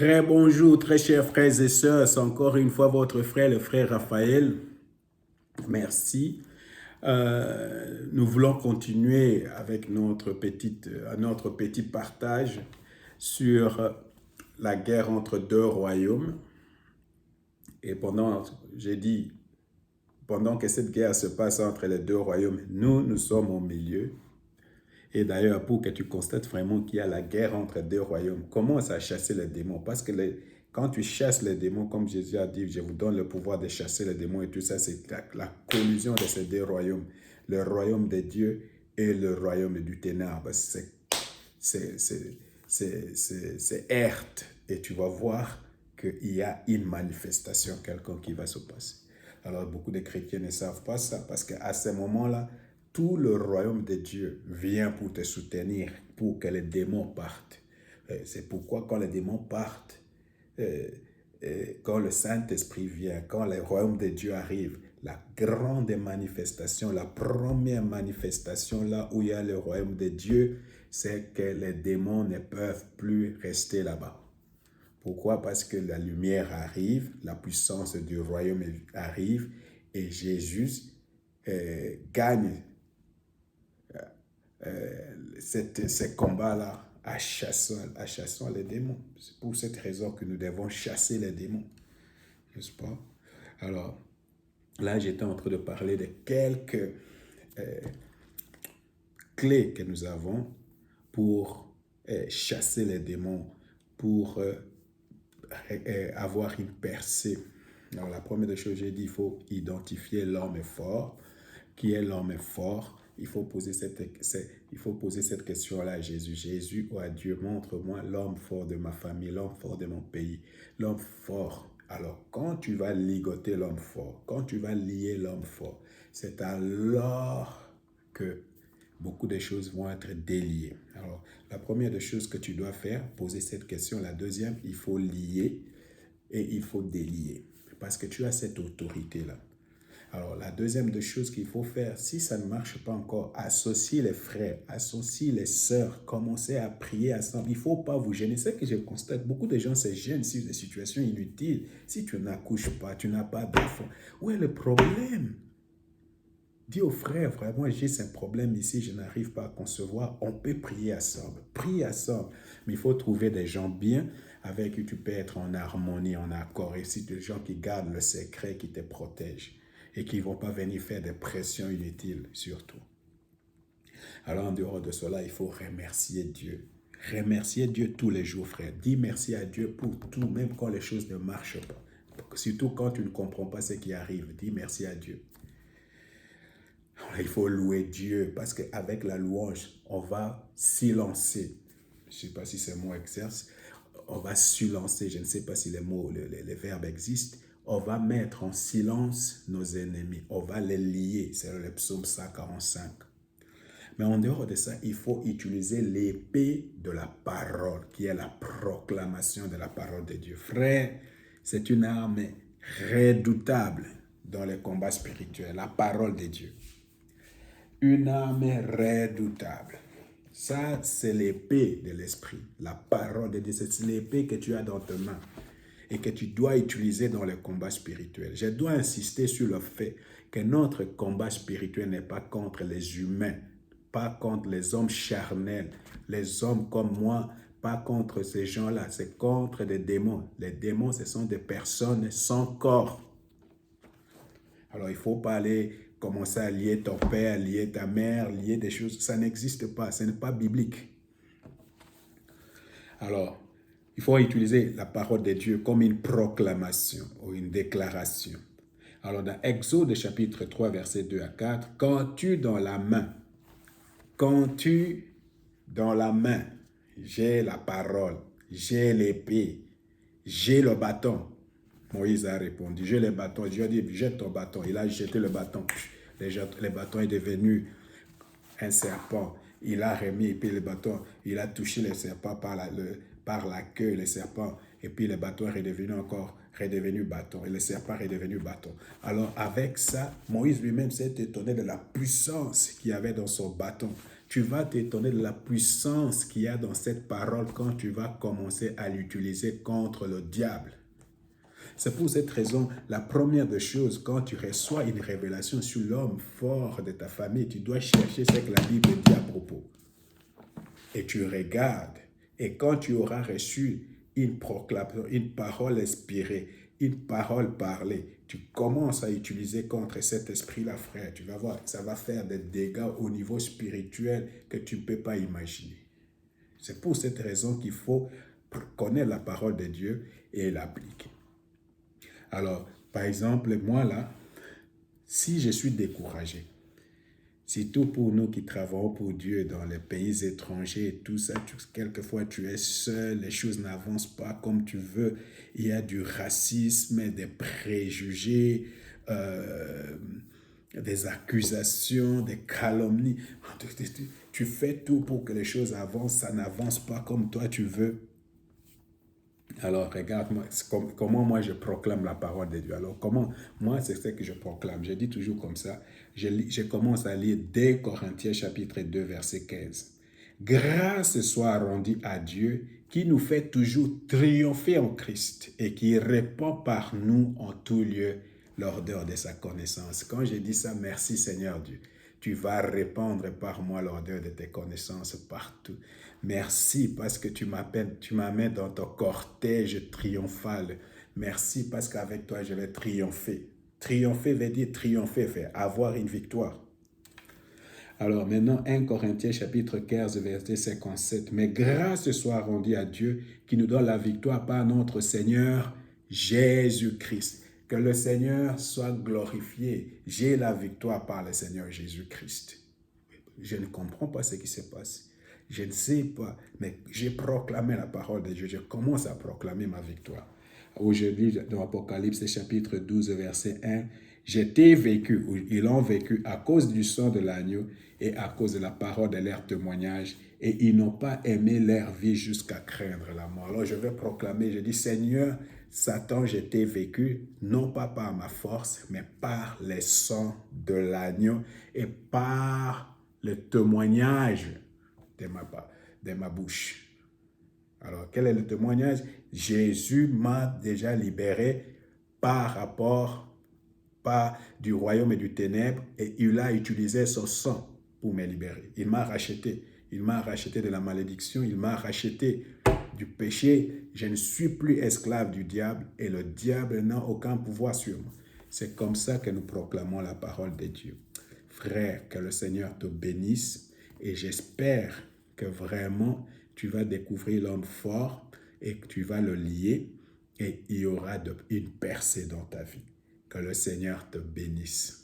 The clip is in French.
Bonjour, très chers frères et sœurs. C'est encore une fois votre frère, le frère Raphaël. Merci. Nous voulons continuer avec notre petit partage sur la guerre entre deux royaumes. Et j'ai dit, pendant que cette guerre se passe entre les deux royaumes, nous sommes au milieu. Et d'ailleurs, pour que tu constates vraiment qu'il y a la guerre entre deux royaumes, commence à chasser les démons. Parce que quand tu chasses les démons, comme Jésus a dit, je vous donne le pouvoir de chasser les démons et tout ça, c'est la collusion de ces deux royaumes. Le royaume de Dieu et le royaume du ténèbre. C'est heurte. Et tu vas voir qu'il y a une manifestation quelconque qui va se passer. Alors, beaucoup de chrétiens ne savent pas ça parce qu'à ce moment-là, tout le royaume de Dieu vient pour te soutenir, pour que les démons partent. C'est pourquoi quand les démons partent, quand le Saint-Esprit vient, quand le royaume de Dieu arrive, la grande manifestation, la première manifestation là où il y a le royaume de Dieu, c'est que les démons ne peuvent plus rester là-bas. Pourquoi? Parce que la lumière arrive, la puissance du royaume arrive et Jésus gagne ces combats-là en chassant les démons. C'est pour cette raison que nous devons chasser les démons, n'est-ce pas? Alors, là, j'étais en train de parler de quelques clés que nous avons pour chasser les démons, pour avoir une percée. Alors, la première des choses, j'ai dit, il faut identifier l'homme fort. Qui est l'homme fort? Il faut poser cette question-là à Jésus. Jésus ou à Dieu, montre-moi l'homme fort de ma famille, l'homme fort de mon pays, l'homme fort. Alors, quand tu vas ligoter l'homme fort, quand tu vas lier l'homme fort, c'est alors que beaucoup de choses vont être déliées. Alors, la première des choses que tu dois faire, poser cette question. La deuxième, il faut lier et il faut délier. Parce que tu as cette autorité-là. Alors, la deuxième des choses qu'il faut faire, si ça ne marche pas encore, associer les frères, associer les sœurs, commencez à prier ensemble. Il ne faut pas vous gêner. C'est ce que je constate. Beaucoup de gens se gênent sur des situations inutiles. Si tu n'accouches pas, tu n'as pas d'enfant. Où est le problème? Dis au frère, vraiment, j'ai ce problème ici, je n'arrive pas à concevoir. On peut prier ensemble. Prier ensemble. Mais il faut trouver des gens bien avec qui tu peux être en harmonie, en accord. Et si des gens qui gardent le secret, qui te protègent et qui ne vont pas venir faire des pressions inutiles sur toi. Alors, en dehors de cela, il faut remercier Dieu. Remercier Dieu tous les jours, frère. Dis merci à Dieu pour tout, même quand les choses ne marchent pas. Surtout quand tu ne comprends pas ce qui arrive. Dis merci à Dieu. Il faut louer Dieu parce qu'avec la louange, on va silencer. Je ne sais pas si ce mot exerce. On va silencer. Je ne sais pas si les verbes existent. On va mettre en silence nos ennemis. On va les lier. C'est le psaume 145. Mais en dehors de ça, il faut utiliser l'épée de la parole, qui est la proclamation de la parole de Dieu. Frère, c'est une arme redoutable dans les combats spirituels, la parole de Dieu. Une arme redoutable. Ça, c'est l'épée de l'esprit, la parole de Dieu. C'est l'épée que tu as dans tes mains et que tu dois utiliser dans les combats spirituels. Je dois insister sur le fait que notre combat spirituel n'est pas contre les humains, pas contre les hommes charnels, les hommes comme moi, pas contre ces gens-là, c'est contre des démons. Les démons, ce sont des personnes sans corps. Alors, il ne faut pas aller commencer à lier ton père, lier ta mère, lier des choses. Ça n'existe pas, ce n'est pas biblique. Alors, il faut utiliser la parole de Dieu comme une proclamation ou une déclaration. Alors, dans Exode chapitre 3, versets 2 à 4, quand tu dans la main, j'ai la parole, j'ai l'épée, j'ai le bâton. Moïse a répondu, j'ai le bâton. Dieu a dit, jette ton bâton. Il a jeté le bâton. Le bâton est devenu un serpent. Il a remis, et puis le bâton, il a touché le serpent par la queue, le serpent. Et puis le bâton est redevenu bâton. Et le serpent est devenu bâton. Alors avec ça, Moïse lui-même s'est étonné de la puissance qu'il y avait dans son bâton. Tu vas t'étonner de la puissance qu'il y a dans cette parole quand tu vas commencer à l'utiliser contre le diable. C'est pour cette raison, la première des choses, quand tu reçois une révélation sur l'homme fort de ta famille, tu dois chercher ce que la Bible dit à propos. Et tu regardes. Et quand tu auras reçu une proclamation, une parole inspirée, une parole parlée, tu commences à utiliser contre cet esprit-là, frère. Tu vas voir, ça va faire des dégâts au niveau spirituel que tu ne peux pas imaginer. C'est pour cette raison qu'il faut connaître la parole de Dieu et l'appliquer. Alors, par exemple, moi là, si je suis découragé, surtout pour nous qui travaillons pour Dieu dans les pays étrangers et tout ça, quelquefois tu es seul, les choses n'avancent pas comme tu veux, il y a du racisme, des préjugés, des accusations, des calomnies. Tu fais tout pour que les choses avancent, ça n'avance pas comme toi tu veux. Alors, regarde-moi, comment moi je proclame la parole de Dieu. Alors, moi, c'est ce que je proclame. Je dis toujours comme ça. Je commence à lire dès Corinthiens chapitre 2, verset 15. Grâce soit rendue à Dieu qui nous fait toujours triompher en Christ et qui répand par nous en tout lieu l'odeur de sa connaissance. Quand je dis ça, merci Seigneur Dieu. Tu vas répandre par moi l'odeur de tes connaissances partout. Merci parce que tu m'amènes dans ton cortège triomphal. Merci parce qu'avec toi, je vais triompher. Triompher veut dire triompher, avoir une victoire. Alors maintenant, 1 Corinthiens chapitre 15, verset 57. Mais grâce soit rendue à Dieu qui nous donne la victoire par notre Seigneur Jésus-Christ. Que le Seigneur soit glorifié. J'ai la victoire par le Seigneur Jésus-Christ. Je ne comprends pas ce qui se passe. Je ne sais pas, mais j'ai proclamé la parole de Dieu. Je commence à proclamer ma victoire. Aujourd'hui, dans Apocalypse chapitre 12, verset 1, j'étais vécu, ou ils ont vécu à cause du sang de l'agneau et à cause de la parole de leur témoignage, et ils n'ont pas aimé leur vie jusqu'à craindre la mort. Alors je vais proclamer, je dis, Seigneur, Satan, j'étais vécu, non pas par ma force, mais par le sang de l'agneau et par le témoignage de ma bouche. Alors, quel est le témoignage? Jésus m'a déjà libéré pas du royaume et du ténèbre, et il a utilisé son sang pour me libérer. Il m'a racheté. Il m'a racheté de la malédiction, il m'a racheté du péché. Je ne suis plus esclave du diable et le diable n'a aucun pouvoir sur moi. C'est comme ça que nous proclamons la parole de Dieu. Frère, que le Seigneur te bénisse et j'espère que vraiment tu vas découvrir l'homme fort et que tu vas le lier et il y aura une percée dans ta vie. Que le Seigneur te bénisse.